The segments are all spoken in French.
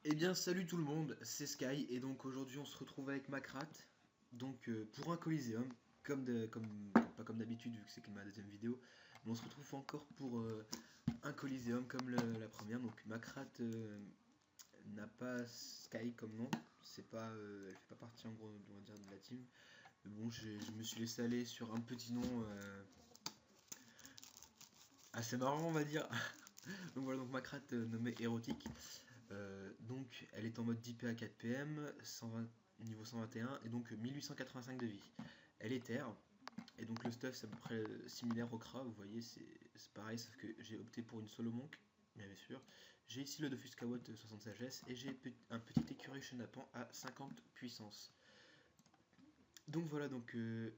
Eh bien salut tout le monde, c'est Sky et donc aujourd'hui on se retrouve avec Macrat donc pour un Coliseum pas comme d'habitude vu que c'est ma deuxième vidéo, mais on se retrouve encore pour un Coliseum comme la première. Donc Macrat n'a pas Sky comme nom, c'est pas elle fait pas partie en gros on va dire de la team, mais bon je me suis laissé aller sur un petit nom assez marrant on va dire. Donc voilà, donc Macrat nommé érotique. Donc elle est en mode 10 PA 4 PM, 120, niveau 121 et donc 1885 de vie. Elle est terre et donc le stuff c'est à peu près similaire au Kra, vous voyez c'est pareil sauf que j'ai opté pour une solo monk, bien sûr. J'ai ici le Dofus Kawot 60 sagesse et j'ai un petit écureuil chenapan à 50 puissance. Donc voilà, donc le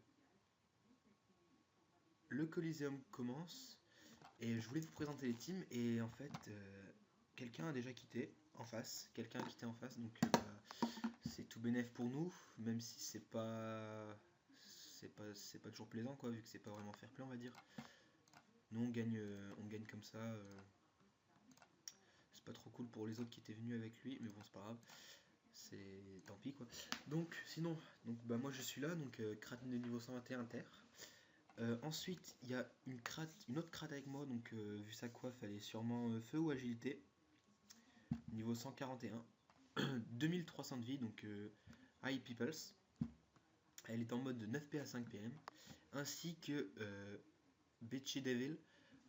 Coliseum commence et je voulais vous présenter les teams et en fait quelqu'un a déjà quitté en face, donc c'est tout bénef pour nous, même si c'est pas toujours plaisant quoi, vu que c'est pas vraiment fair play on va dire. Nous on gagne comme ça. C'est pas trop cool pour les autres qui étaient venus avec lui, mais bon c'est pas grave. C'est tant pis quoi. Donc sinon, donc bah moi je suis là, donc crate de niveau 121 terre. Ensuite il y a une autre crate avec moi, donc vu sa coiffe elle est sûrement feu ou agilité. Niveau 141. 2300 de vie, donc High Peoples. Elle est en mode de 9 PA 5 PM, ainsi que Betchy Devil,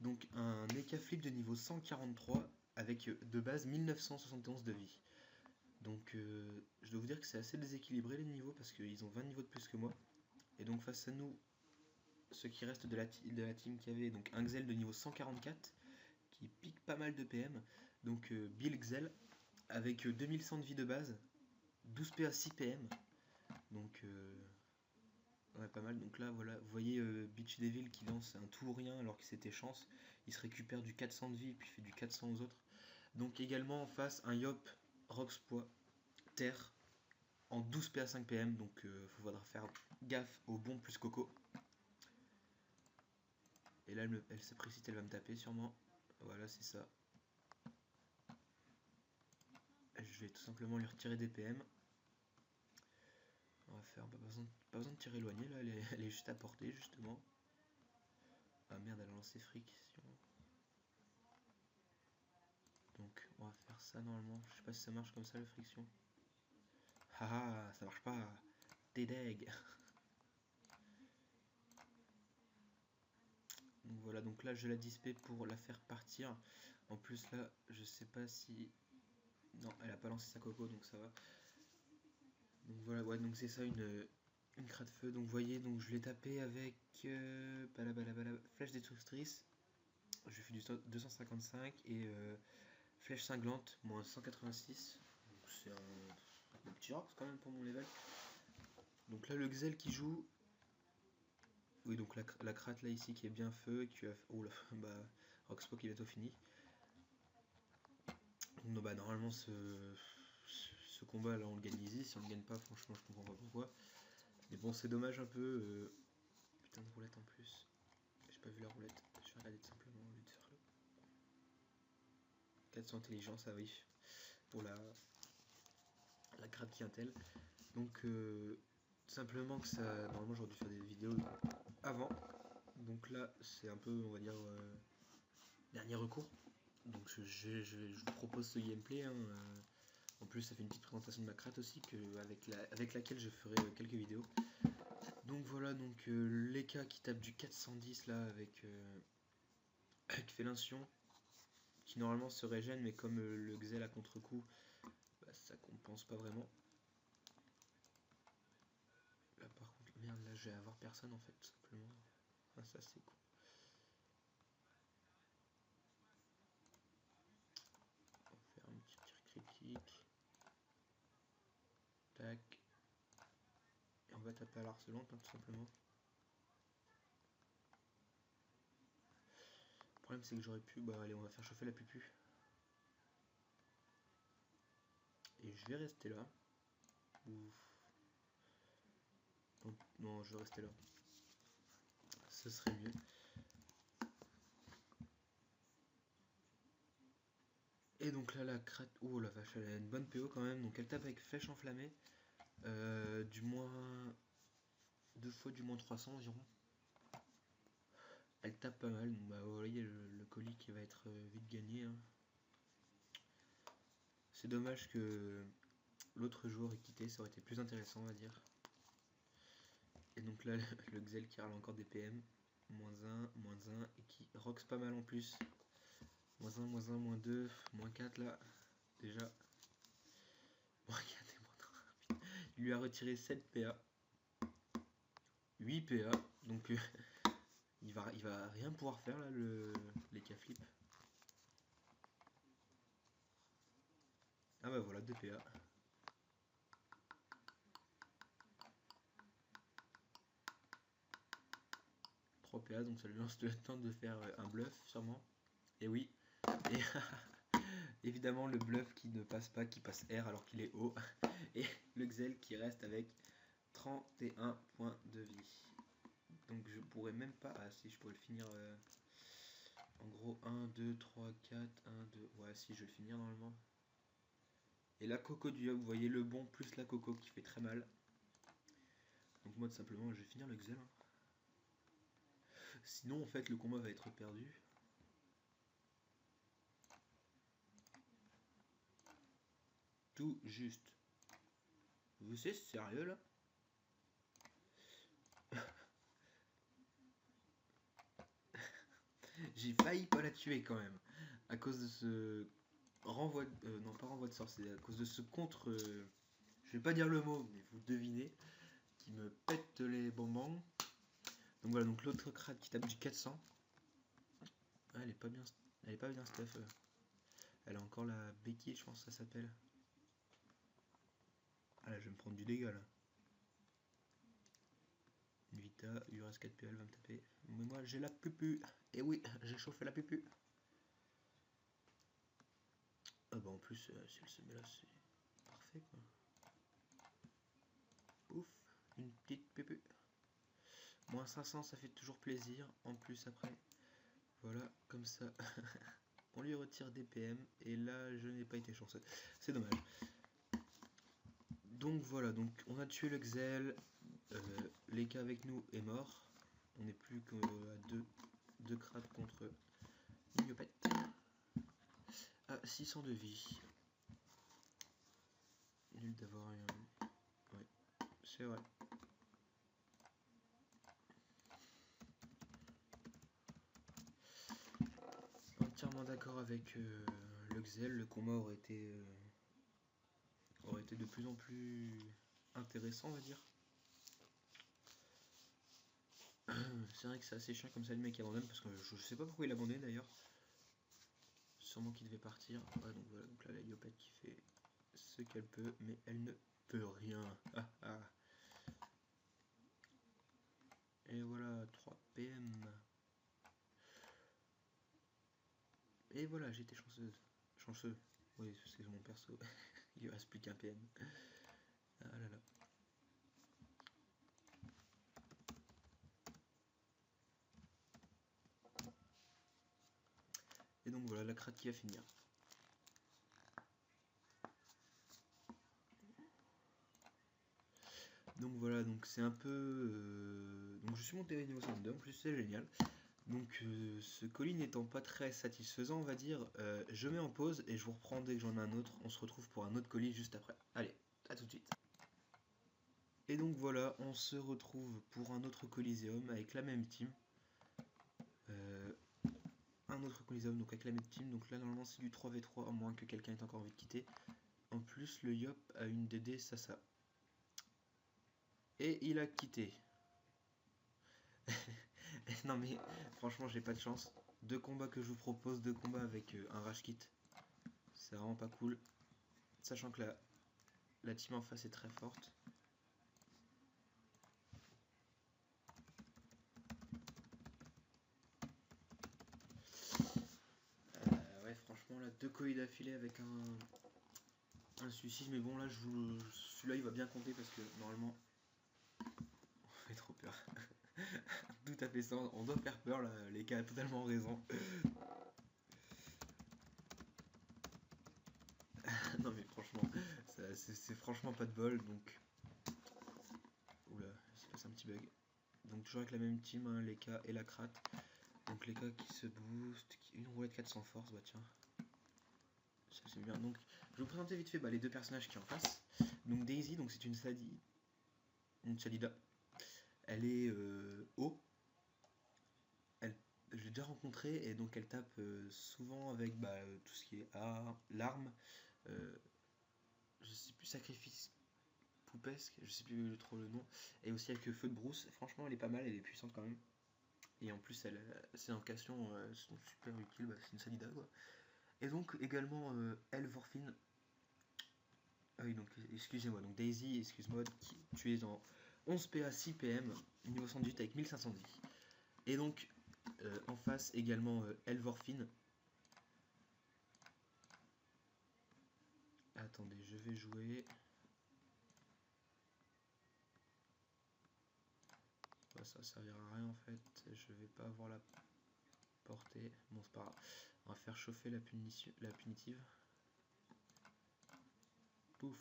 donc un Mecha Flip de niveau 143 avec de base 1971 de vie. Donc je dois vous dire que c'est assez déséquilibré les niveaux parce qu'ils ont 20 niveaux de plus que moi. Et donc face à nous, ce qui reste de la team qui avait donc un Xel de niveau 144 qui pique pas mal de PM. Donc Bill Xel avec 2100 de vie de base, 12 PA 6 PM. Donc ouais, pas mal. Donc là, voilà, vous voyez Beach Devil qui lance un tout ou rien alors que c'était chance. Il se récupère du 400 de vie et puis il fait du 400 aux autres. Donc également en face, un Yop Roxpois Terre en 12 PA 5 PM. Donc il faudra faire gaffe au bon plus Coco. Et là, elle s'est précipitée, elle va me taper sûrement. Voilà, c'est ça. Je vais tout simplement lui retirer des PM. On va faire pas besoin de tirer éloigné là, elle est juste à portée justement. Ah merde, elle a lancé friction. Donc on va faire ça normalement. Je sais pas si ça marche comme ça la friction. Ah, ça marche pas. T'es deg. Donc voilà, donc là je la dispe pour la faire partir. En plus là, je sais pas si... Non, elle a pas lancé sa coco, donc ça va. Donc voilà, ouais, donc c'est ça une craie de feu. Donc vous voyez, donc je l'ai tapé avec flèche destructrice. Je fais du 255 et flèche cinglante, moins 186. Donc c'est un petit rox quand même pour mon level. Donc là le Xel qui joue. Oui, donc la crate là ici qui est bien feu et qui a... Oh là, bah Roxpo qui est bientôt fini. Donc bah normalement ce combat là on le gagne easy, si on le gagne pas franchement je comprends pas pourquoi. Mais bon c'est dommage un peu. Putain de roulette en plus. J'ai pas vu la roulette, je vais regarder tout simplement au lieu de faire le 400 intelligence, ah oui, pour la crate qui intel. Donc simplement que ça... Normalement j'aurais dû faire des vidéos avant. Donc là c'est un peu on va dire dernier recours. Donc je vous propose ce gameplay. Hein. En plus ça fait une petite présentation de ma crate aussi avec laquelle je ferai quelques vidéos. Donc voilà, donc l'Eka qui tape du 410 là avec Félincion, qui normalement se régène, mais comme le Xel à contre-coup, bah, ça compense pas vraiment. Là par contre, merde, là je vais avoir personne en fait, tout simplement. Ah, ça c'est cool. On va faire un petit tir critique. Tac. Et on va taper à l'harcelante, hein, tout simplement. Le problème c'est que j'aurais pu... Bah allez, on va faire chauffer la pupu. Et je vais rester là. Ouf. Non, je vais rester là. Ce serait mieux. Et donc là la crate, oh la vache, elle a une bonne PO quand même, donc elle tape avec flèche enflammée, du moins 2 fois du moins 300 environ. Elle tape pas mal, donc bah vous voyez le colis qui va être vite gagné, hein. C'est dommage que l'autre joueur ait quitté, ça aurait été plus intéressant on va dire. Et donc là le Xel qui râle encore des PM, -1, -1, et qui rox pas mal en plus. -1, -1, -2, -4 là, déjà. -4 et -3. Il lui a retiré 7 PA. 8 PA, donc il va rien pouvoir faire là, les K-flip. Ah bah voilà, 2 PA. 3 PA, donc ça lui lance le temps de faire un bluff sûrement. Et oui, et évidemment le bluff qui ne passe pas, qui passe R alors qu'il est haut. Et le Xel qui reste avec 31 points de vie. Donc je pourrais même pas... Ah si, je pourrais le finir... en gros 1, 2, 3, 4, 1, 2... Ouais si, je vais le finir normalement. Et la coco du hub, vous voyez le bon plus la coco qui fait très mal. Donc moi tout simplement je vais finir le Xel, hein. Sinon en fait le combat va être perdu. Tout juste. Vous savez, c'est sérieux là? J'ai failli pas la tuer quand même. À cause de ce renvoi... non pas renvoi de sort, c'est à cause de ce contre... je vais pas dire le mot, mais vous devinez. Qui me pète les bonbons. Donc voilà, donc l'autre crate qui tape du 400. Ah, elle est pas bien stuff. Elle a encore la béquille, je pense que ça s'appelle. Ah là, je vais me prendre du dégât là. Une Vita, Uras 4 PL va me taper. Mais moi j'ai la pupu. Et oui, j'ai chauffé la pupu. Ah bah en plus, si elle se met là, c'est parfait quoi. Ouf, une petite pupu. Moins 500, ça fait toujours plaisir. En plus après, voilà, comme ça, on lui retire des PM. Et là, je n'ai pas été chanceux. C'est dommage. Donc voilà, donc on a tué le Xel. Les cas avec nous est mort. On n'est plus qu'à deux crates contre une Yopette. À 600 de vie. Nul d'avoir rien. Ouais, c'est vrai. Entièrement d'accord avec le Xel. Le combat aurait été de plus en plus intéressant, on va dire. C'est vrai que c'est assez chiant comme ça le mec abandonne, parce que je sais pas pourquoi il abandonne d'ailleurs. Sûrement qu'il devait partir. Ouais, donc voilà, donc là la Yopette qui fait ce qu'elle peut, mais elle ne peut rien. Ah, ah. Et voilà, 3 PM. Et voilà, j'étais chanceuse. Chanceux. Oui, c'est mon perso. Il lui reste plus qu'un PM. Ah là là. Et donc voilà, la crate qui va finir. Donc voilà, donc c'est un peu... Donc je suis monté à niveau 52, en plus c'est génial. Donc ce colis n'étant pas très satisfaisant, on va dire, je mets en pause et je vous reprends dès que j'en ai un autre. On se retrouve pour un autre colis juste après. Allez, à tout de suite. Et donc voilà, on se retrouve pour un autre Coliseum avec la même team. Un autre Coliseum donc avec la même team. Donc là normalement c'est du 3v3 à moins que quelqu'un ait encore envie de quitter. En plus le Yop a une DD Sasa. Et il a quitté. Non mais franchement j'ai pas de chance. Deux combats que je vous propose, deux combats avec un rage kit. C'est vraiment pas cool. Sachant que la team en face est très forte. Ouais franchement là deux colis d'affilée avec un suicide. Mais bon là celui-là il va bien compter parce que normalement on fait trop peur. Tout à fait ça, on doit faire peur là, les gars a totalement raison. c'est franchement pas de bol, donc... Oula, il s'est passé un petit bug. Donc toujours avec la même team, hein, les K et la Krat. Donc les K qui se boost, une roulette 400 force, bah tiens. Ça c'est bien. Donc je vais vous présenter vite fait les deux personnages qui en face. Donc Daisy, donc c'est une Sadida. Elle est haut. Je l'ai déjà rencontrée et donc elle tape souvent avec tout ce qui est l'arme. Je sais plus, sacrifice poupesque, je sais plus trop le nom. Et aussi avec le feu de brousse. Franchement elle est pas mal, elle est puissante quand même. Et en plus ses invocations sont super utiles, c'est une Sadida quoi. Et donc également Elvorfin. Ah oui, donc excusez-moi, donc Daisy, excuse-moi, tu es en 11 PA 6 PM, niveau 118 avec 1500 de vie. Et donc en face également Elvorfin. Attendez, je vais jouer. Ouais, ça servira à rien en fait, je vais pas avoir la portée. Bon, c'est pas grave. On va faire chauffer la punitive. Pouf.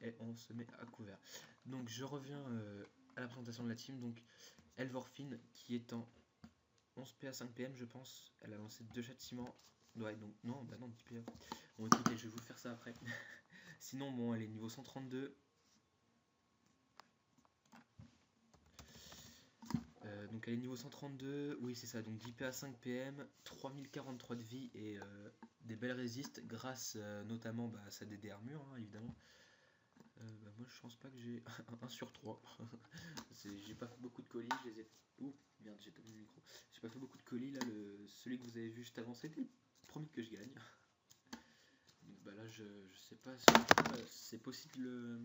Et on se met à couvert. Donc je reviens à la présentation de la team. Donc Elvorfin qui est en 11 PA 5 PM je pense. Elle a lancé 2 châtiments. Ouais, donc non, bah non, 10 PA. Bon écoutez, je vais vous faire ça après. Sinon bon, elle est niveau 132. Donc elle est niveau 132, oui c'est ça, donc 10 PA 5 PM, 3043 de vie et des belles résistes grâce notamment à sa DD armure hein, évidemment. Moi je pense pas que j'ai 1 sur 3. J'ai pas fait beaucoup de colis, je les ai... Ouh, merde, j'ai tombé le micro. J'ai pas fait beaucoup de colis, là, celui que vous avez vu juste avant, c'était le premier que je gagne. Donc là, je sais pas si c'est possible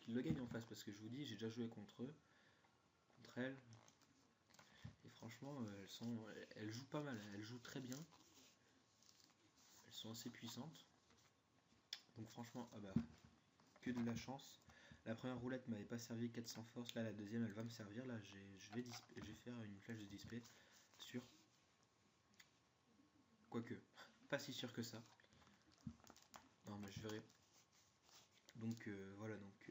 qu'il le gagne en face, parce que je vous dis, j'ai déjà joué contre eux, contre elle. Et franchement, elles jouent pas mal, elles jouent très bien. Elles sont assez puissantes. Donc franchement, que de la chance. La première roulette m'avait pas servi 400 force, là la deuxième elle va me servir. Là je vais faire une flèche de display sur. Quoique, pas si sûr que ça. Non mais je verrai. Donc voilà, donc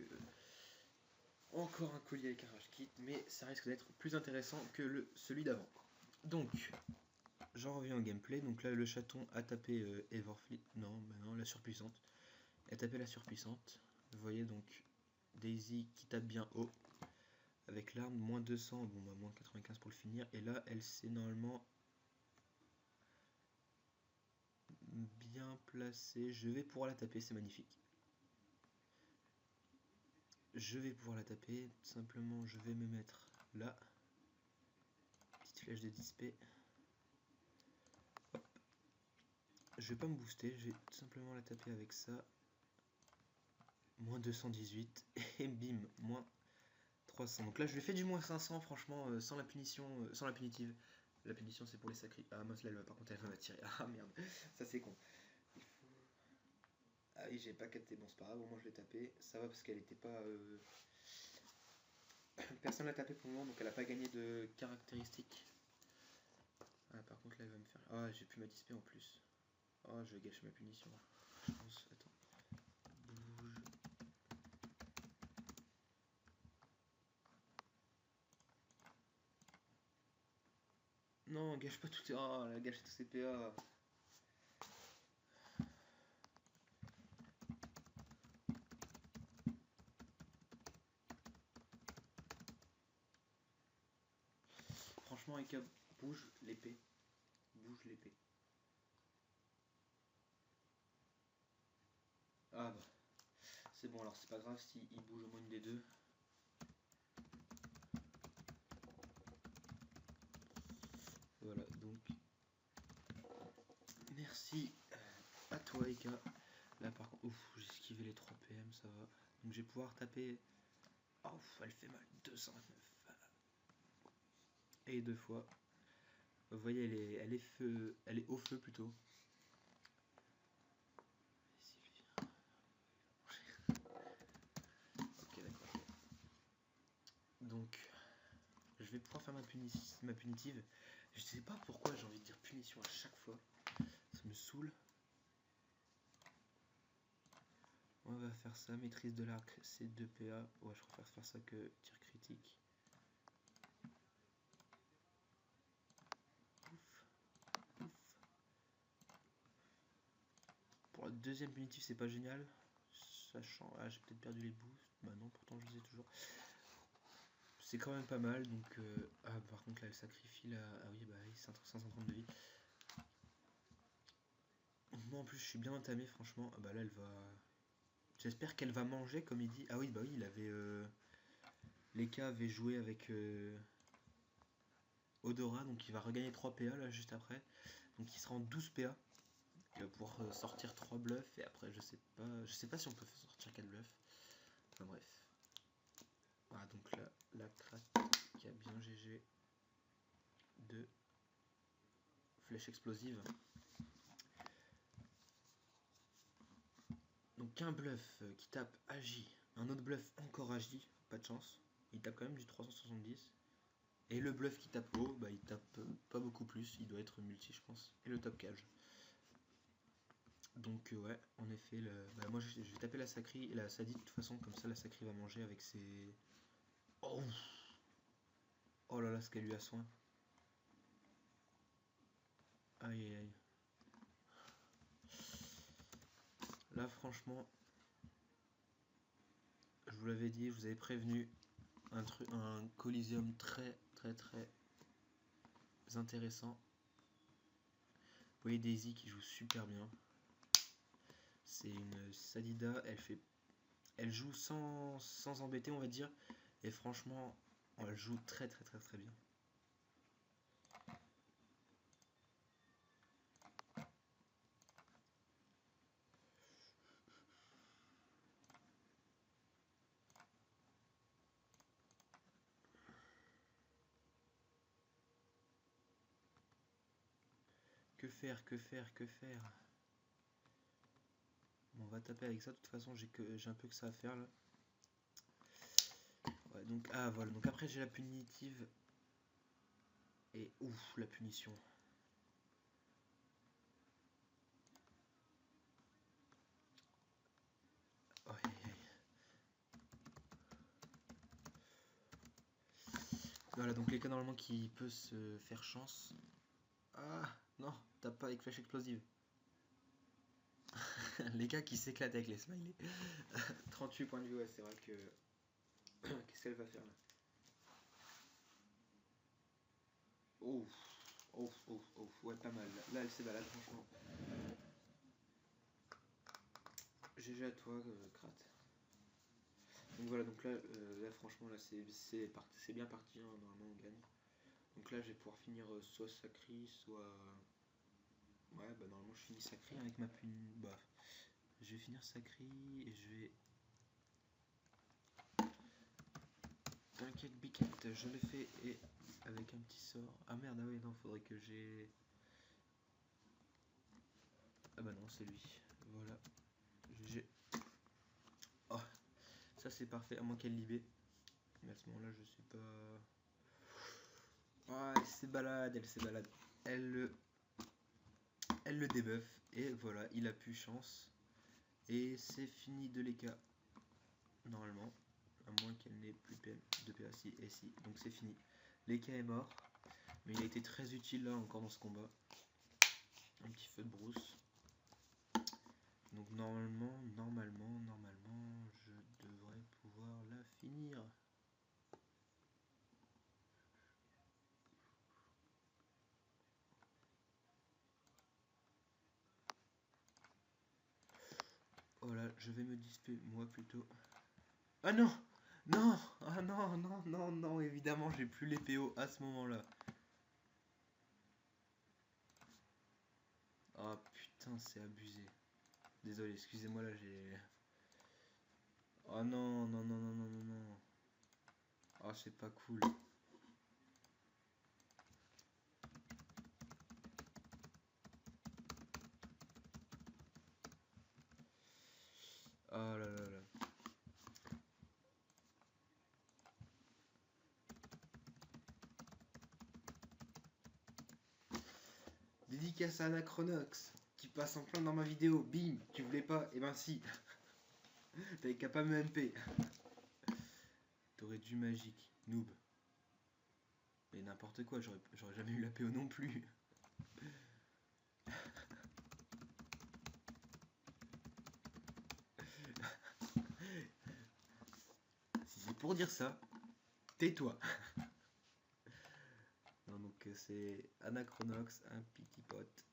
encore un collier avec un rage kit, mais ça risque d'être plus intéressant que celui d'avant. Donc, j'en reviens au gameplay. Donc là le chaton a tapé Everfleet. Non, la surpuissante. Elle a tapé la surpuissante. Vous voyez donc Daisy qui tape bien haut. Avec l'arme, moins 200, bon moins 95 pour le finir. Et là, elle s'est normalement bien placée. Je vais pouvoir la taper, c'est magnifique. Je vais pouvoir la taper. Tout simplement, je vais me mettre là. Petite flèche de disp. Hop. Je vais pas me booster, je vais tout simplement la taper avec ça. Moins 218. Et bim, moins 300. Donc là, je lui ai fait du moins 500, franchement, sans la punition, sans la punitive. La punition, c'est pour les sacrés. Ah, mince, là, par contre, elle va m'attirer. Ah, merde, ça c'est con. Ah oui, j'ai pas capté. Bon, c'est pas grave, au moins je l'ai tapé. Ça va parce qu'elle était pas. Personne l'a tapé pour le moment, donc elle a pas gagné de caractéristiques. Ah, par contre, là, elle va me faire. Ah, j'ai plus ma disp en plus. Oh, je vais gâcher ma punition. Je pense. Attends. Bouge. Non, gâche pas tout. Oh, elle a gâché tous ses PA. Franchement, Eka, bouge l'épée. Bouge l'épée. Ah bah. C'est bon, alors c'est pas grave s'il bouge au moins une des deux. Voilà, donc. Merci à toi, Eka. Là, par contre, ouf, j'ai esquivé les 3 PM, ça va. Donc, je vais pouvoir taper. Oh, elle fait mal. 229. Et 2 fois. Vous voyez, elle est au feu plutôt. Ok, d'accord. Donc, je vais pouvoir faire ma punitive. Je sais pas pourquoi j'ai envie de dire punition à chaque fois. Ça me saoule. Ouais, va faire ça. Maîtrise de l'arc, c'est 2 PA. Ouais, je préfère faire ça que tir critique. Ouf. Pour la deuxième punitive, c'est pas génial. Sachant... Ah, j'ai peut-être perdu les boosts. Bah non, pourtant je les ai toujours. C'est quand même pas mal. Donc, ah, par contre, là, elle sacrifie la... Ah oui, bah oui, 530 de vie. Moi, en plus, je suis bien entamé, franchement. Ah bah là, elle va... J'espère qu'elle va manger, comme il dit. Ah oui, bah oui, il avait... Leka avait joué avec Odora, donc il va regagner 3 PA, là, juste après. Donc il sera en 12 PA. Il va pouvoir sortir 3 bluffs, et après, je sais pas si on peut sortir 4 bluffs. Enfin bref. Ah, donc là, la cratte qui a bien GG de flèche explosive. Donc un bluff qui tape Agi, un autre bluff encore Agi, pas de chance. Il tape quand même du 370. Et le bluff qui tape haut, bah il tape pas beaucoup plus, il doit être multi je pense. Et le top cage. Donc ouais, en effet, bah, moi je vais taper la Sacri et la Sadi de toute façon, comme ça la Sacri va manger avec ses... Oh, oh là là, ce qu'elle lui a soin. Aïe aïe aïe. Là franchement, je vous l'avais dit, je vous avais prévenu, un Coliseum très intéressant. Vous voyez Daisy qui joue super bien. C'est une Sadida, elle joue sans embêter on va dire. Et franchement, elle joue très bien. Que faire? Bon, on va taper avec ça, de toute façon j'ai un peu que ça à faire là. Ouais, donc, ah voilà, donc après j'ai la punitive. Et ouf, la punition. Oh, aïe, aïe. Voilà, donc les cas normalement qui peut se faire chance. Ah non, tape pas avec flèche explosive. Les gars qui s'éclatent avec les smileys. 38 points de vue, ouais, c'est vrai que... Qu'est-ce qu'elle va faire là? Ouf, ouais, pas mal. Là, elle s'est balade, franchement. GG à toi, Krat. Donc voilà, donc là, franchement, là, c'est bien parti, hein, normalement, on gagne. Donc là, je vais pouvoir finir soit Sacri, soit... Ouais, bah normalement, je finis Sacri avec ma pun... Bah, je vais finir Sacri et je vais... T'inquiète, Biquette, je l'ai fait et avec un petit sort. Ah merde, ah ouais, non, faudrait que j'ai... Ah bah non, c'est lui. Voilà. GG. Oh, ça c'est parfait, à moins qu'elle libère. Mais à ce moment-là, je suis pas... Ah, elle s'est balade. Elle le débuff. Et voilà, il a plus chance. Et c'est fini de l'EK. Normalement. À moins qu'elle n'ait plus de PA. Si, et si. Donc c'est fini. L'EK est mort. Mais il a été très utile là encore dans ce combat. Un petit feu de brousse. Donc normalement, je devrais pouvoir la finir. Voilà, je vais me disper moi plutôt. Ah non! Non! Ah non, évidemment, j'ai plus les PO à ce moment-là. Ah putain, c'est abusé. Désolé, excusez-moi, là j'ai... Oh non. Ah, c'est pas cool. Oh là là là. Dédicace à Anachronox qui passe en plein dans ma vidéo. Bim, tu voulais pas? Eh ben si. T'avais qu'à pas me MP. T'aurais dû magique. Noob. Mais n'importe quoi, j'aurais jamais eu la PO non plus. Si c'est pour dire ça, tais-toi. Non, donc c'est Anachronox, un petit pote.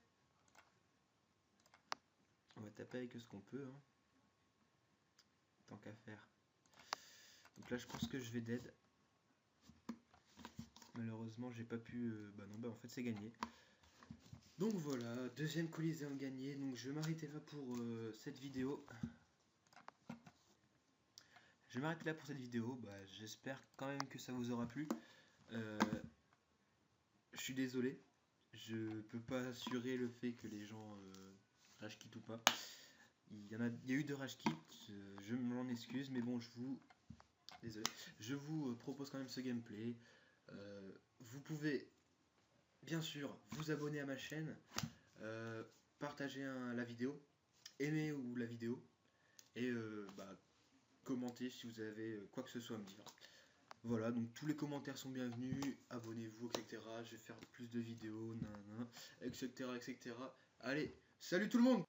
On va taper avec ce qu'on peut, hein. Tant qu'à faire. Donc là, je pense que je vais dead. Malheureusement, j'ai pas pu. Bah non, bah en fait, c'est gagné. Donc voilà, deuxième Coliseum gagné. Donc je vais m'arrêter là pour cette vidéo. Je vais m'arrêter là pour cette vidéo. Bah, j'espère quand même que ça vous aura plu. Je suis désolé. Je peux pas assurer le fait que les gens rage quit ou pas. Il y a eu de rage quit. Je m'en excuse, mais bon, désolé. Je vous propose quand même ce gameplay. Vous pouvez bien sûr vous abonner à ma chaîne, partager la vidéo, aimer ou la vidéo, et bah, commenter si vous avez quoi que ce soit à me dire. Voilà, donc tous les commentaires sont bienvenus, abonnez-vous, etc. Je vais faire plus de vidéos, etc., etc. Allez, salut tout le monde!